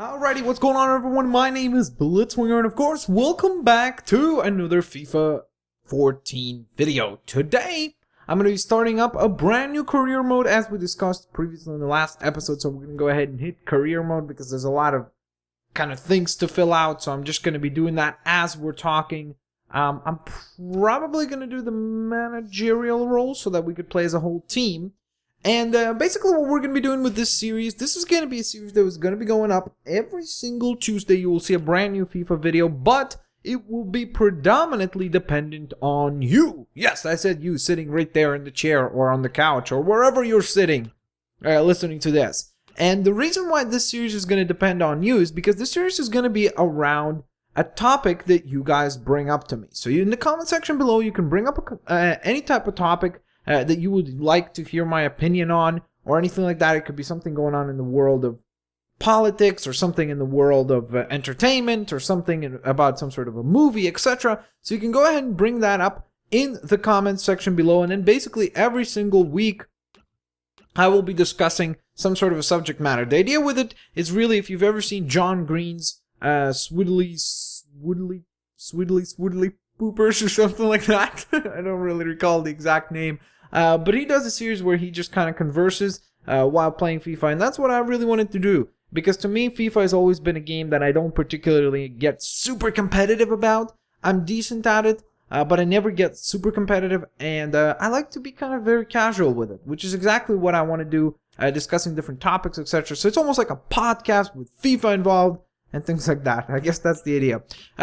Alrighty, what's going on everyone? My name is Blitzwinger and of course, welcome back to another FIFA 14 video. Today, I'm going to be starting up a brand new career mode as we discussed previously in the last episode. So we're going to go ahead and hit career mode because there's a lot of kind of things to fill out. So I'm just going to be doing that as we're talking. I'm probably going to do the managerial role so that we could play as a whole team. And basically what we're going to be doing with this series, this is going to be a series that is going to be going up every single Tuesday. You will see a brand new FIFA video, but it will be predominantly dependent on you. Yes, I said you sitting right there in the chair or on the couch or wherever you're sitting listening to this. And the reason why this series is going to depend on you is because this series is going to be around a topic that you guys bring up to me. So in the comment section below, you can bring up any type of topic that you would like to hear my opinion on, or anything like that. It could be something going on in the world of politics, or something in the world of entertainment, or something about some sort of a movie, etc. So you can go ahead and bring that up in the comments section below, and then basically every single week I will be discussing some sort of a subject matter. The idea with it is really, if you've ever seen John Green's Swiddly Poopers or something like that. I don't really recall the exact name. But he does a series where he just kind of converses while playing FIFA, and that's what I really wanted to do. Because to me, FIFA has always been a game that I don't particularly get super competitive about. I'm decent at it, but I never get super competitive, and I like to be kind of very casual with it, which is exactly what I want to do, discussing different topics, etc. So it's almost like a podcast with FIFA involved, and things like that. I guess that's the idea.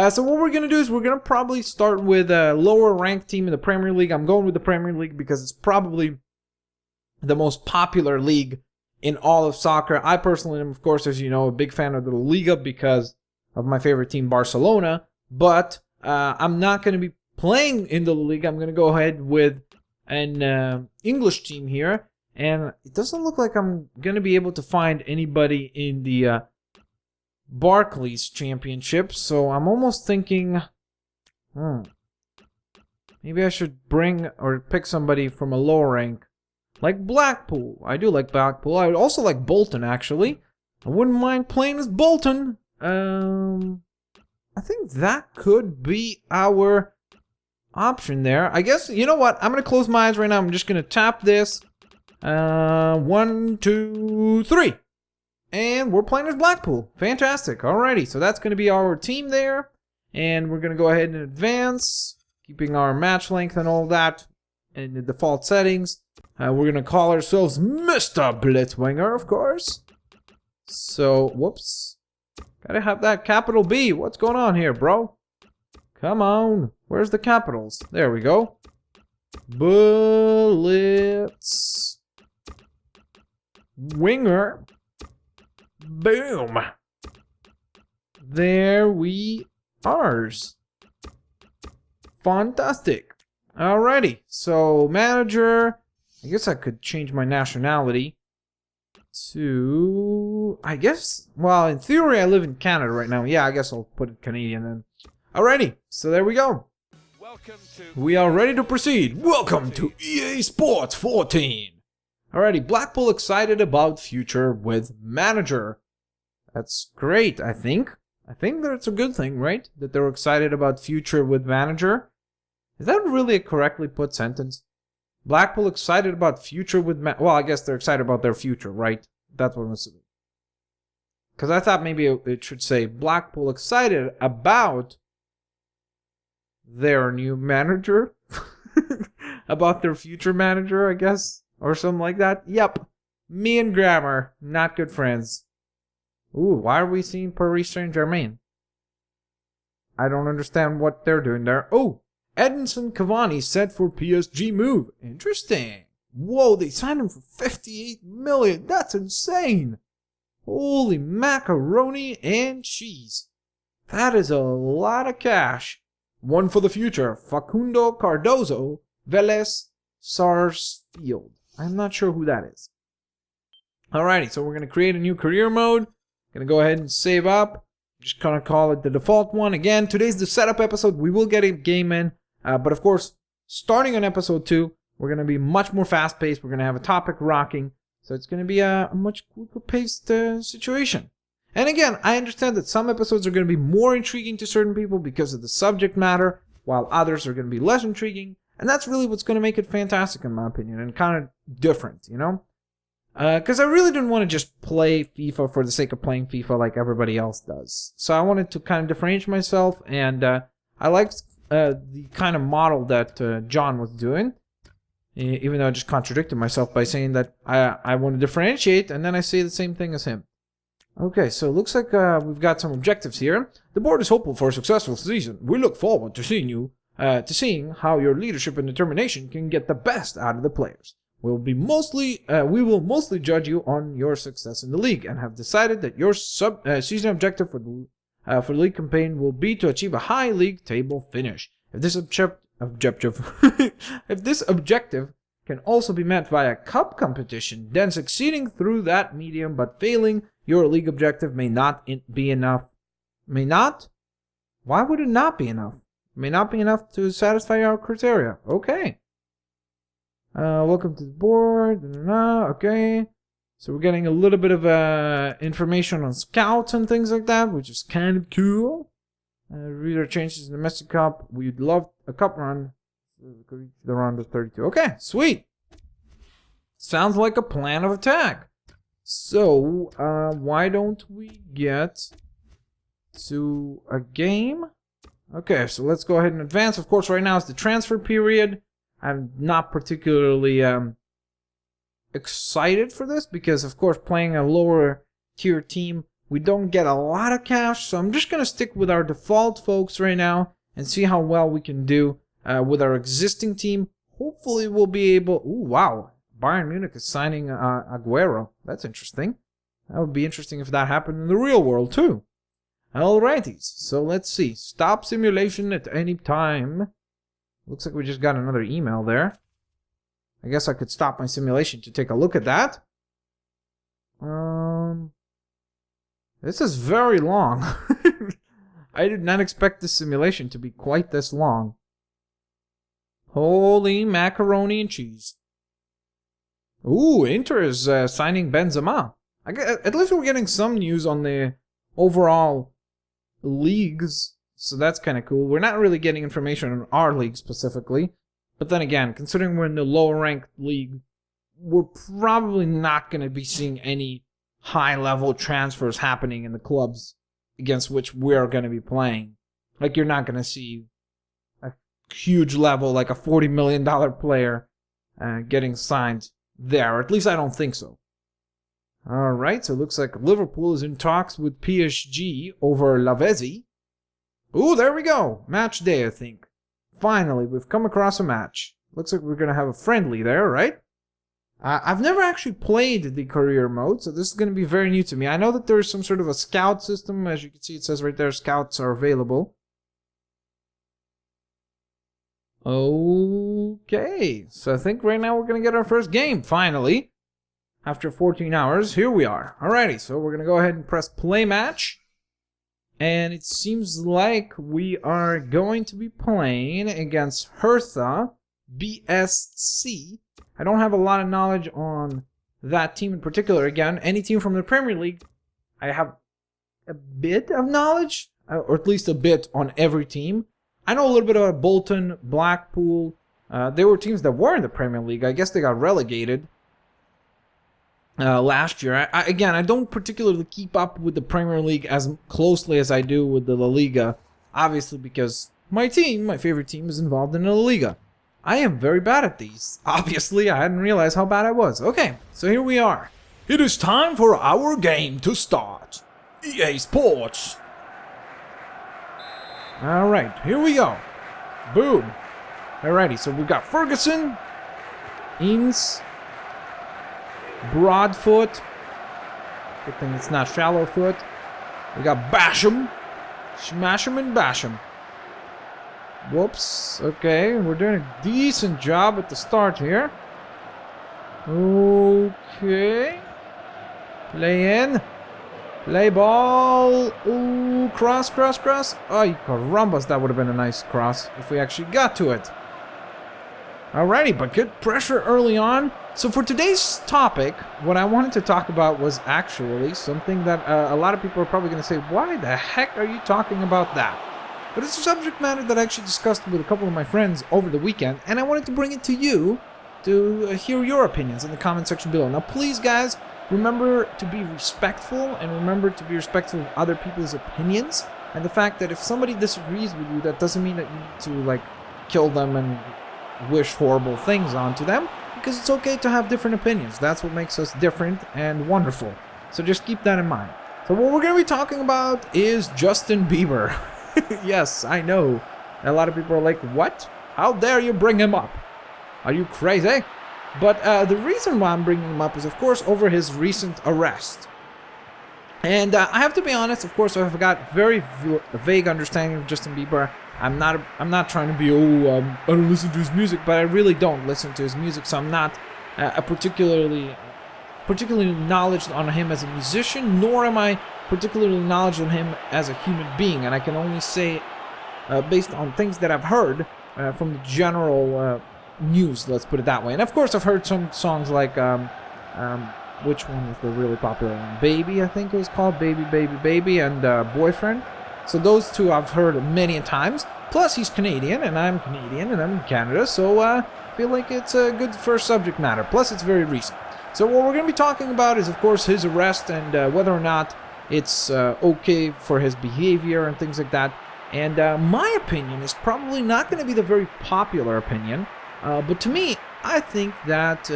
So what we're going to do is we're going to probably start with a lower ranked team in the Premier League. I'm going with the Premier League because it's probably the most popular league in all of soccer. I personally am, of course, as you know, a big fan of the La Liga because of my favorite team, Barcelona. But I'm not going to be playing in the La Liga. I'm going to go ahead with an English team here. And it doesn't look like I'm going to be able to find anybody in the Barclays Championship, so I'm almost thinking, maybe I should bring or pick somebody from a lower rank, like Blackpool. I do like Blackpool. I would also like Bolton, actually. I wouldn't mind playing as Bolton. I think that could be our option there. I guess, you know what? I'm going to close my eyes right now. I'm just going to tap this. 1, 2, 3. And we're playing as Blackpool. Fantastic. Alrighty, so that's going to be our team there. And we're going to go ahead and advance, keeping our match length and all that in the default settings. We're going to call ourselves Mr. Blitzwinger, of course. So, whoops. Gotta have that capital B. What's going on here, bro? Come on. Where's the capitals? There we go. Blitzwinger. Boom! There we are. Fantastic. Alrighty, so manager. I guess I could change my nationality to, I guess, well, in theory I live in Canada right now. Yeah, I guess I'll put it Canadian then. Alrighty, so there we go. We are ready to proceed. Welcome to EA Sports 14. Alrighty, Blackpool excited about future with manager. That's great, I think. I think that's a good thing, right? That they're excited about future with manager. Is that really a correctly put sentence? Blackpool excited about future with well, I guess they're excited about their future, right? That's what I'm assuming. Because I thought maybe it should say Blackpool excited about their new manager. About their future manager, I guess. Or something like that. Yep. Me and grammar. Not good friends. Ooh, why are we seeing Paris Saint-Germain? I don't understand what they're doing there. Oh, Edinson Cavani set for PSG move. Interesting. Whoa, they signed him for 58 million. That's insane. Holy macaroni and cheese. That is a lot of cash. One for the future. Facundo Cardozo, Vélez Sarsfield. I'm not sure who that is. Alrighty, so we're going to create a new career mode. Going to go ahead and save up. Just going to call it the default one. Again, today's the setup episode. We will get a game in. But of course, starting on episode 2, we're going to be much more fast-paced. We're going to have a topic rocking. So it's going to be a much quicker-paced situation. And again, I understand that some episodes are going to be more intriguing to certain people because of the subject matter, while others are going to be less intriguing. And that's really what's going to make it fantastic, in my opinion, and kind of different, you know? Because I really didn't want to just play FIFA for the sake of playing FIFA like everybody else does. So I wanted to kind of differentiate myself, and I liked the kind of model that John was doing, even though I just contradicted myself by saying that I want to differentiate, and then I say the same thing as him. Okay, so it looks like we've got some objectives here. The board is hopeful for a successful season. We look forward to seeing how your leadership and determination can get the best out of the players. We will mostly judge you on your success in the league, and have decided that your season objective for the league campaign will be to achieve a high league table finish. If this objective can also be met via cup competition, then succeeding through that medium but failing your league objective may not be enough. May not? Why would it not be enough? May not be enough to satisfy our criteria. Okay. Welcome to the board. Okay. So we're getting a little bit of information on scouts and things like that, which is kind of cool. Reader changes in the domestic cup. We'd love a cup run. The round of 32. Okay, sweet. Sounds like a plan of attack. So, why don't we get to a game? Okay, so let's go ahead and advance. Of course, right now is the transfer period. I'm not particularly excited for this because, of course, playing a lower tier team, we don't get a lot of cash. So I'm just going to stick with our default folks right now and see how well we can do with our existing team. Hopefully we'll be able... Ooh, wow. Bayern Munich is signing Aguero. That's interesting. That would be interesting if that happened in the real world too. Alrighty, so let's see. Stop simulation at any time. Looks like we just got another email there. I guess I could stop my simulation to take a look at that. This is very long. I did not expect this simulation to be quite this long. Holy macaroni and cheese. Ooh, Inter is signing Benzema. At least we're getting some news on the overall leagues. So that's kind of cool. We're not really getting information on our league specifically. But then again, considering we're in the lower ranked league, we're probably not going to be seeing any high-level transfers happening in the clubs against which we're going to be playing. Like, you're not going to see a huge level, like a $40 million player getting signed there. Or at least I don't think so. Alright, so it looks like Liverpool is in talks with PSG over Lavezzi. Ooh, there we go. Match day, I think. Finally, we've come across a match. Looks like we're going to have a friendly there, right? I've never actually played the career mode, so this is going to be very new to me. I know that there's some sort of a scout system. As you can see, it says right there, scouts are available. Okay, so I think right now we're going to get our first game, finally. After 14 hours, here we are. Alrighty, so we're going to go ahead and press play match. And it seems like we are going to be playing against Hertha BSC. I don't have a lot of knowledge on that team in particular. Again, any team from the Premier League, I have a bit of knowledge, or at least a bit on every team. I know a little bit about Bolton, Blackpool. They were teams that were in the Premier League. I guess they got relegated last year. Again, I don't particularly keep up with the Premier League as closely as I do with the La Liga. Obviously because my favorite team, is involved in the La Liga. I am very bad at these. Obviously, I hadn't realized how bad I was. Okay, so here we are. It is time for our game to start. EA Sports. Alright, here we go. Boom. Alrighty, so we've got Ferguson, Ings, Broadfoot. Good thing it's not Shallowfoot. We got Basham. Smash him and bash him. Whoops. Okay, we're doing a decent job at the start here. Okay. Play in. Play ball. Ooh, cross, cross, cross. Ay, carambas, that would have been a nice cross if we actually got to it. Alrighty, but good pressure early on. So for today's topic, what I wanted to talk about was actually something that a lot of people are probably going to say, why the heck are you talking about that? But it's a subject matter that I actually discussed with a couple of my friends over the weekend, and I wanted to bring it to you to hear your opinions in the comment section below. Now please guys, remember to be respectful, and remember to be respectful of other people's opinions, and the fact that if somebody disagrees with you, that doesn't mean that you need to like kill them and wish horrible things onto them, because it's okay to have different opinions. That's what makes us different and wonderful. So just keep that in mind. So what we're going to be talking about is Justin Bieber. Yes, I know. A lot of people are like, what? How dare you bring him up? Are you crazy? But the reason why I'm bringing him up is, of course, over his recent arrest. And I have to be honest, of course, I've got very vague understanding of Justin Bieber. I'm not trying to be, I don't listen to his music, but I really don't listen to his music, so I'm not particularly knowledgeable on him as a musician, nor am I particularly knowledgeable on him as a human being. And I can only say, based on things that I've heard from the general news, let's put it that way. And of course, I've heard some songs like, which one was the really popular one? Baby, I think it was called, Baby, Baby, Baby, and Boyfriend. So those two I've heard many times. Plus, he's Canadian, and I'm Canadian, and I'm in Canada, so I feel like it's a good first subject matter. Plus, it's very recent. So what we're going to be talking about is, of course, his arrest and whether or not it's okay for his behavior and things like that. And my opinion is probably not going to be the very popular opinion, but to me, I think that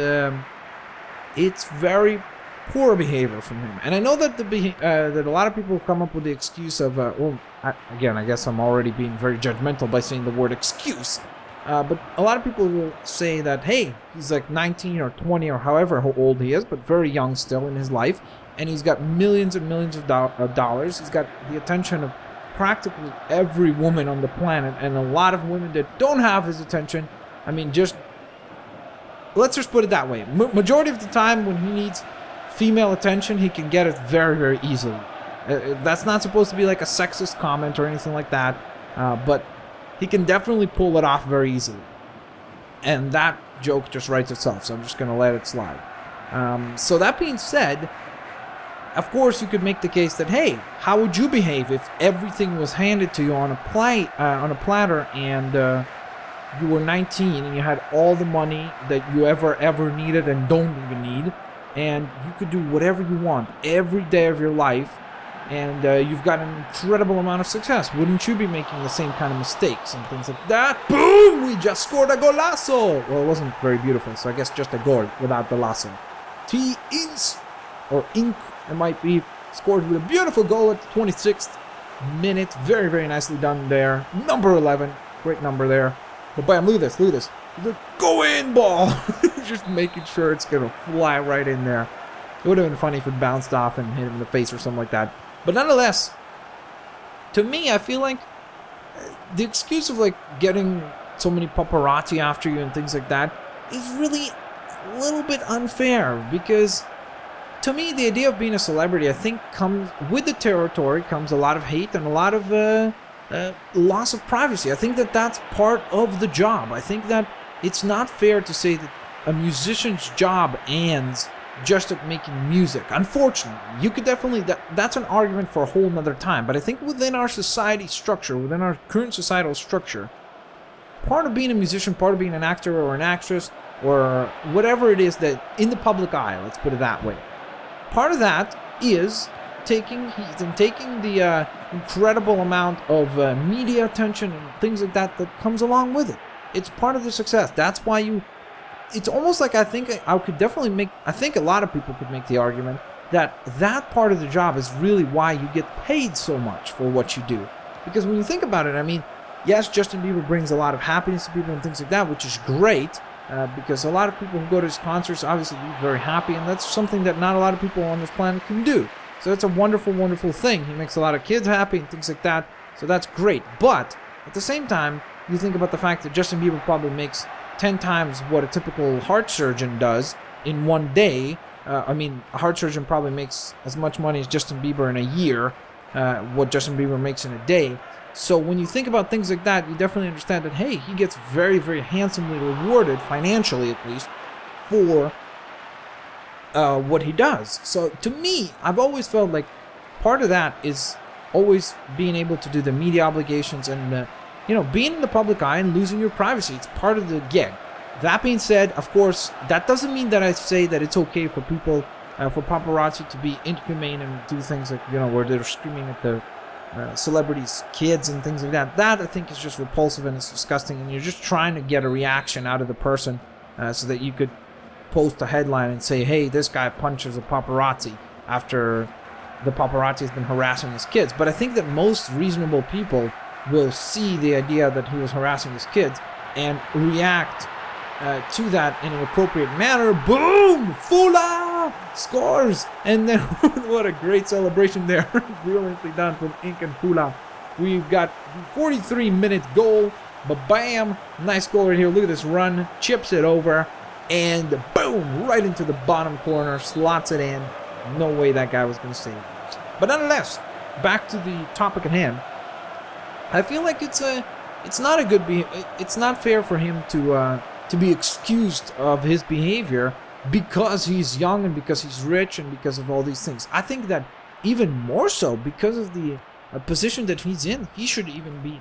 it's very poor behavior from him. And I know that that a lot of people come up with the excuse of, again, I guess I'm already being very judgmental by saying the word excuse. But a lot of people will say that, hey, he's like 19 or 20 or however old he is, but very young still in his life, and he's got millions and millions of dollars. He's got the attention of practically every woman on the planet, and a lot of women that don't have his attention. I mean, let's just put it that way. Majority of the time when he needs female attention, he can get it very, very easily. That's not supposed to be like a sexist comment or anything like that, but he can definitely pull it off very easily. And that joke just writes itself, so I'm just going to let it slide. So that being said, of course you could make the case that, hey, how would you behave if everything was handed to you on a platter, and you were 19 and you had all the money that you ever needed and don't even need, and you could do whatever you want every day of your life, and you've got an incredible amount of success? Wouldn't you be making the same kind of mistakes and things like that? Boom! We just scored a golazo! Well, it wasn't very beautiful, so I guess just a goal without the lasso. Ink, it might be, scored with a beautiful goal at the 26th minute. Very, very nicely done there. Number 11. Great number there. But bam, look at this. The go in ball! Just making sure it's going to fly right in there. It would have been funny if it bounced off and hit him in the face or something like that. But nonetheless, to me, I feel like the excuse of like getting so many paparazzi after you and things like that is really a little bit unfair, because to me, the idea of being a celebrity, I think, comes with the territory, comes a lot of hate and a lot of loss of privacy. I think that that's part of the job. I think that it's not fair to say that a musician's job ends just at making music. Unfortunately, you could definitely, that's an argument for a whole nother time, but I think within our society structure, within our current societal structure, part of being a musician, part of being an actor or an actress, or whatever it is that in the public eye, let's put it that way, part of that is taking the incredible amount of media attention and things like that comes along with it. It's part of the success. That's why it's almost like I think a lot of people could make the argument that part of the job is really why you get paid so much for what you do. Because when you think about it, I mean, yes, Justin Bieber brings a lot of happiness to people and things like that, which is great, because a lot of people who go to his concerts obviously be very happy, and that's something that not a lot of people on this planet can do. So that's a wonderful, wonderful thing. He makes a lot of kids happy and things like that, so that's great. But at the same time, you think about the fact that Justin Bieber probably makes 10 times what a typical heart surgeon does in one day. I mean, a heart surgeon probably makes as much money as Justin Bieber in a year, what Justin Bieber makes in a day. So when you think about things like that, you definitely understand that, hey, he gets very, very handsomely rewarded, financially at least, for what he does. So to me, I've always felt like part of that is always being able to do the media obligations and, being in the public eye and losing your privacy. It's part of the gig. That being said, of course, that doesn't mean that I say that it's okay for people, for paparazzi to be inhumane and do things like, where they're screaming at the celebrities' kids and things like that. That, I think, is just repulsive and it's disgusting, and you're just trying to get a reaction out of the person so that you could post a headline and say, hey, this guy punches a paparazzi after the paparazzi has been harassing his kids. But I think that most reasonable people will see the idea that he was harassing his kids and react to that in an appropriate manner. Boom! Fula scores! And then what a great celebration there. Brilliantly done from Ink and Fula. We've got 43-minute goal. But bam! Nice goal right here. Look at this run. Chips it over. And boom! Right into the bottom corner. Slots it in. No way that guy was going to save it. But nonetheless, back to the topic at hand. I feel like it's not a good it's not fair for him to be excused of his behavior because he's young and because he's rich and because of all these things. I think that even more so because of the position that he's in, he should even be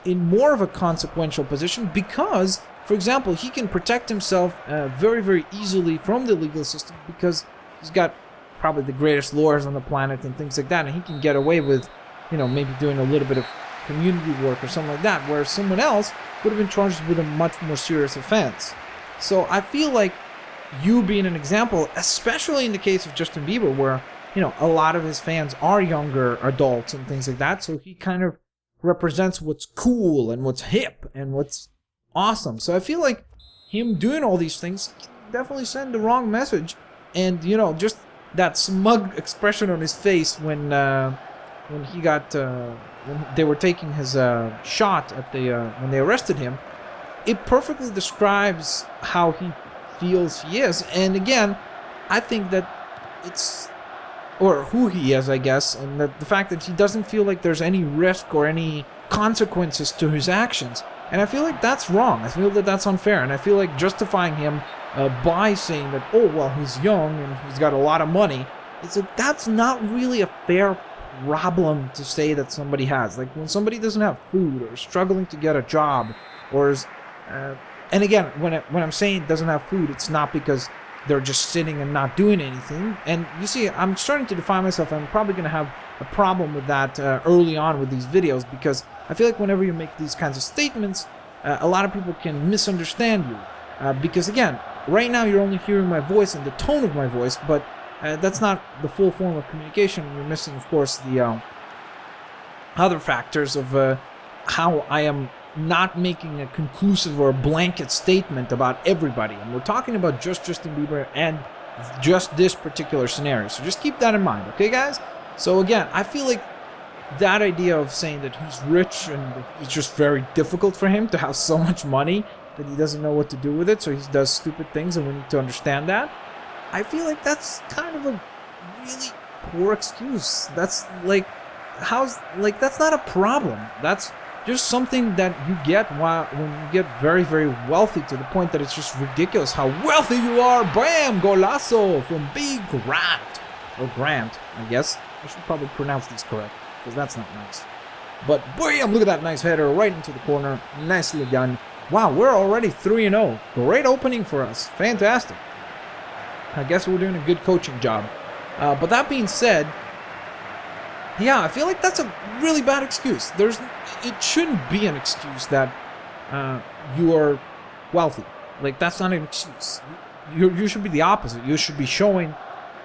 in more of a consequential position because, for example, he can protect himself very, very easily from the legal system because he's got probably the greatest lawyers on the planet and things like that, and he can get away with, maybe doing a little bit of community work or something like that, whereas someone else would have been charged with a much more serious offense. So I feel like you being an example, especially in the case of Justin Bieber, where, a lot of his fans are younger adults and things like that, so he kind of represents what's cool and what's hip and what's awesome. So I feel like him doing all these things definitely send the wrong message, and, just that smug expression on his face when he got when they were taking his shot at the when they arrested him, it perfectly describes how he feels he is. And again, I think that or who he is, I guess, and the fact that he doesn't feel like there's any risk or any consequences to his actions. And I feel like that's wrong. I feel that that's unfair, and I feel like justifying him by saying that, oh, well, he's young and he's got a lot of money, it's like, that's not really a fair problem to say that somebody has. Like, when somebody doesn't have food or is struggling to get a job or is... and again, when I'm saying doesn't have food, it's not because they're just sitting and not doing anything. And you see, I'm starting to define myself. I'm probably going to have a problem with that early on with these videos, because I feel like whenever you make these kinds of statements, a lot of people can misunderstand you. Because again, right now you're only hearing my voice and the tone of my voice, but that's not the full form of communication. You're missing, of course, the other factors of how I am not making a conclusive or a blanket statement about everybody. And we're talking about just Justin Bieber and just this particular scenario. So just keep that in mind, okay, guys? So again, I feel like that idea of saying that he's rich and it's just very difficult for him to have so much money that he doesn't know what to do with it, so he does stupid things, and we need to understand that. I feel like that's kind of a really poor excuse. That's like, that's not a problem. That's just something that you get when you get very, very wealthy, to the point that it's just ridiculous how wealthy you are. Bam! Golazo from Big Grant. Or Grant, I guess. I should probably pronounce these correct, because that's not nice. But bam! Look at that nice header right into the corner. Nicely done. Wow, we're already 3-0. Great opening for us. Fantastic. I guess we're doing a good coaching job. But that being said, yeah, I feel like that's a really bad excuse. It shouldn't be an excuse that you are wealthy. Like, that's not an excuse. You should be the opposite. You should be showing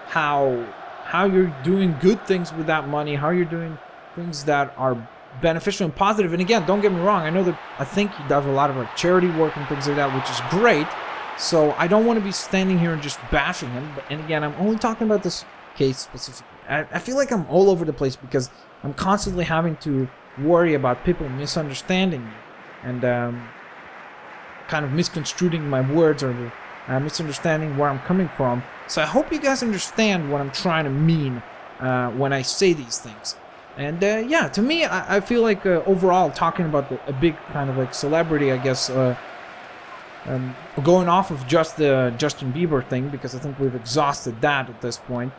how you're doing good things with that money, how you're doing things that are beneficial and positive. And again, don't get me wrong, I think he does a lot of like charity work and things like that, which is great. So I don't want to be standing here and just bashing him. And again, I'm only talking about this case specifically. I feel like I'm all over the place because I'm constantly having to worry about people misunderstanding me and kind of misconstruing my words or misunderstanding where I'm coming from. So I hope you guys understand what I'm trying to mean when I say these things. And yeah, to me, I feel like overall, talking about a big kind of like celebrity, I guess, going off of just the Justin Bieber thing, because I think we've exhausted that at this point.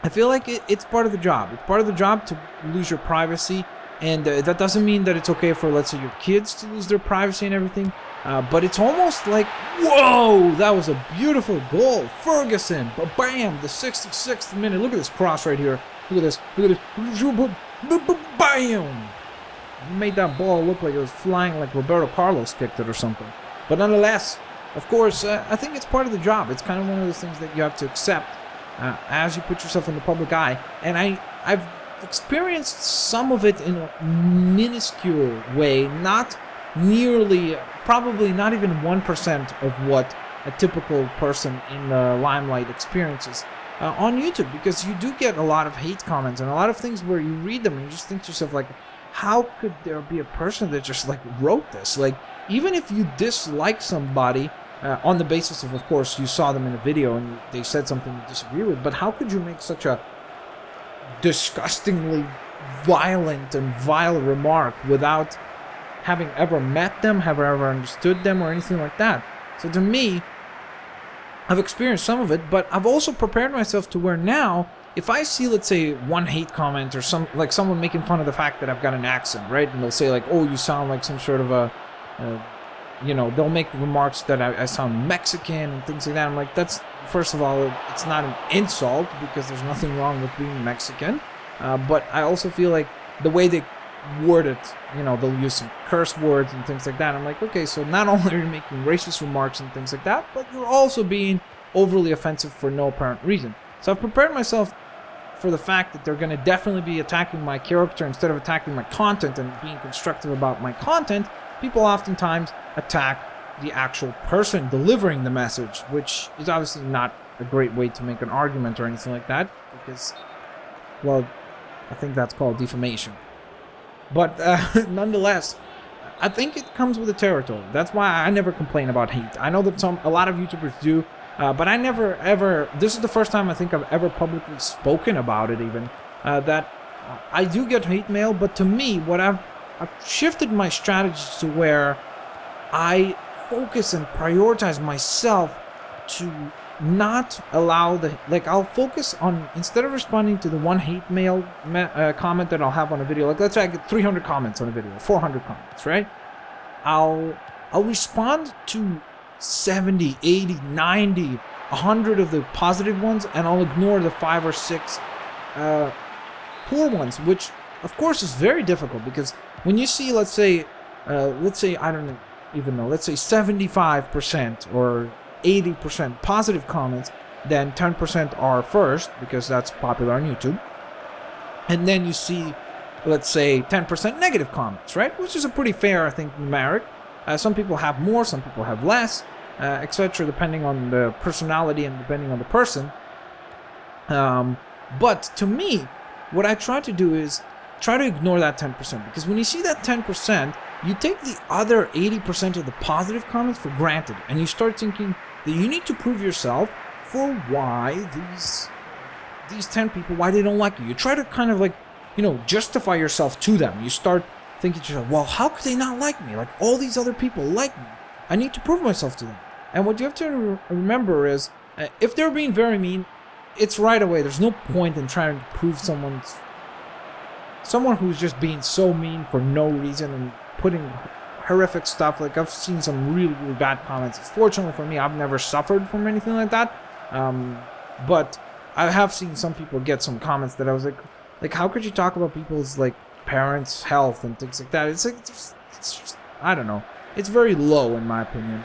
I feel like it's part of the job. It's part of the job to lose your privacy, and that doesn't mean that it's okay for, let's say, your kids to lose their privacy and everything. But it's almost like, whoa, that was a beautiful goal, Ferguson. Bam, the 66th minute. Look at this cross right here. Look at this. Look at this. Bam. Made that ball look like it was flying, like Roberto Carlos kicked it or something. But nonetheless, of course, I think it's part of the job. It's kind of one of those things that you have to accept as you put yourself in the public eye. And I've experienced some of it in a minuscule way, not nearly, probably not even 1% of what a typical person in the limelight experiences on YouTube, because you do get a lot of hate comments and a lot of things where you read them and you just think to yourself, like, how could there be a person that just like wrote this? Like, even if you dislike somebody on the basis of course, you saw them in a video and they said something you disagree with, but how could you make such a disgustingly violent and vile remark without having ever met them, have ever understood them, or anything like that? So to me, I've experienced some of it, but I've also prepared myself to where now, if I see, let's say, one hate comment or someone making fun of the fact that I've got an accent, right? And they'll say like, oh, you sound like some sort of a, you know, they'll make remarks that I sound Mexican and things like that. I'm like, that's, first of all, it's not an insult because there's nothing wrong with being Mexican. But I also feel like the way they word it, you know, they'll use some curse words and things like that. I'm like, okay, so not only are you making racist remarks and things like that, but you're also being overly offensive for no apparent reason. So I've prepared myself for the fact that they're going to definitely be attacking my character instead of attacking my content and being constructive about my content. People oftentimes attack the actual person delivering the message, which is obviously not a great way to make an argument or anything like that, because, well, I think that's called defamation. But nonetheless, I think it comes with the territory. That's why I never complain about hate. I know that a lot of YouTubers do, but I never ever, this is the first time I think I've ever publicly spoken about it even, that I do get hate mail, but to me, what I've shifted my strategy to where I focus and prioritize myself to not allow I'll focus on, instead of responding to the one hate mail comment that I'll have on a video, like let's say I get 300 comments on a video, 400 comments, right? I'll respond to 70, 80, 90, 100 of the positive ones, and I'll ignore the 5 or 6 poor ones, which of course is very difficult, because when you see, let's say I don't even know, let's say 75% or 80% positive comments, then 10% are first, because that's popular on YouTube. And then you see, let's say, 10% negative comments, right? Which is a pretty fair, I think, numeric. Some people have more, some people have less, etc., depending on the personality and depending on the person. But to me, what I try to do is try to ignore that 10%, because when you see that 10%, you take the other 80% of the positive comments for granted, and you start thinking that you need to prove yourself for why these 10 people, why they don't like you. You try to kind of like, you know, justify yourself to them. You start thinking to yourself, well, how could they not like me? Like, all these other people like me. I need to prove myself to them. And what you have to remember is, if they're being very mean, it's right away. There's no point in trying to prove someone who's just being so mean for no reason and putting horrific stuff. Like, I've seen some really, really bad comments. Fortunately for me, I've never suffered from anything like that. But I have seen some people get some comments that I was like, how could you talk about people's, like, parents' health and things like that? It's like, it's just, I don't know. It's very low, in my opinion.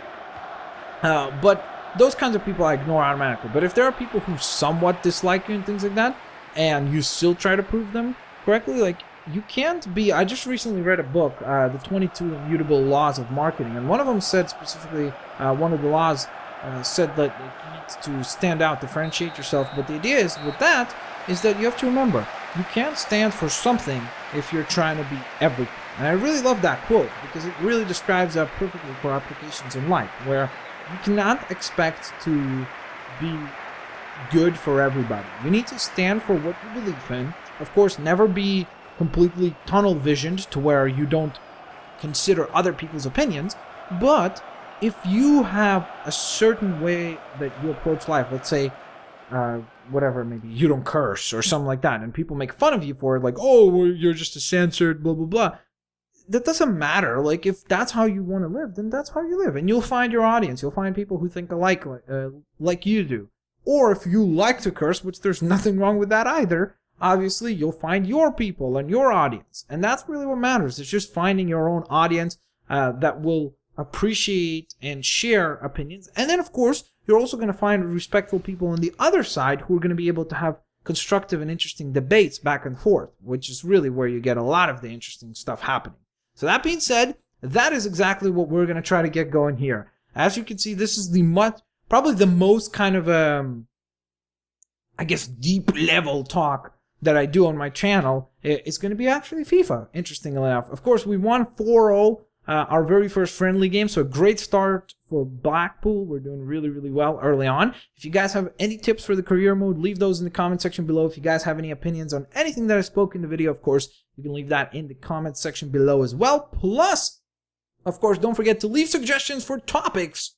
But those kinds of people I ignore automatically. But if there are people who somewhat dislike you and things like that, and you still try to prove them correctly, like, you can't be... I just recently read a book, The 22 Immutable Laws of Marketing, and one of them said specifically, one of the laws said that you need to stand out, differentiate yourself, but the idea is, with that, is that you have to remember, you can't stand for something if you're trying to be everything. And I really love that quote, because it really describes that perfectly for applications in life, where you cannot expect to be good for everybody. You need to stand for what you believe in, of course, never be completely tunnel visioned to where you don't consider other people's opinions. But if you have a certain way that you approach life, let's say, whatever, maybe you don't curse or something like that, and people make fun of you for it, like, oh, well, you're just a censored, blah, blah, blah. That doesn't matter. Like, if that's how you want to live, then that's how you live. And you'll find your audience. You'll find people who think alike, like you do. Or if you like to curse, which there's nothing wrong with that either, obviously you'll find your people and your audience. And that's really what matters. It's just finding your own audience that will appreciate and share opinions. And then, of course, you're also going to find respectful people on the other side who are going to be able to have constructive and interesting debates back and forth, which is really where you get a lot of the interesting stuff happening. So that being said, that is exactly what we're going to try to get going here. As you can see, this is probably the most kind of, I guess, deep level talk that I do on my channel. It's going to be actually FIFA, interestingly enough. Of course, we won 4-0, our very first friendly game, so a great start for Blackpool. We're doing really, really well early on. If you guys have any tips for the career mode, leave those in the comment section below. If you guys have any opinions on anything that I spoke in the video, of course, you can leave that in the comment section below as well. Plus, of course, don't forget to leave suggestions for topics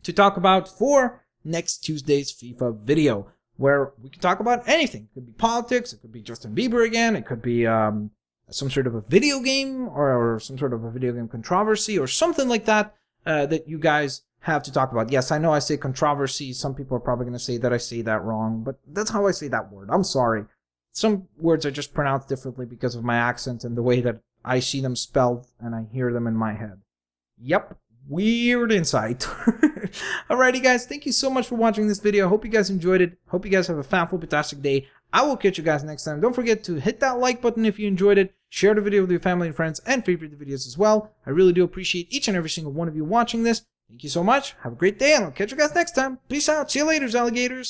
to talk about for next Tuesday's FIFA video, where we can talk about anything. It could be politics, it could be Justin Bieber again, it could be some sort of a video game or some sort of a video game controversy or something like that that you guys have to talk about. Yes, I know I say controversy. Some people are probably going to say that I say that wrong, but that's how I say that word. I'm sorry. Some words I just pronounce differently because of my accent and the way that I see them spelled and I hear them in my head. Yep. Weird insight. Alrighty, guys. Thank you so much for watching this video. I hope you guys enjoyed it. Hope you guys have a fantastic day. I will catch you guys next time. Don't forget to hit that like button if you enjoyed it. Share the video with your family and friends and favorite the videos as well. I really do appreciate each and every single one of you watching this. Thank you so much. Have a great day and I'll catch you guys next time. Peace out. See you later, alligators.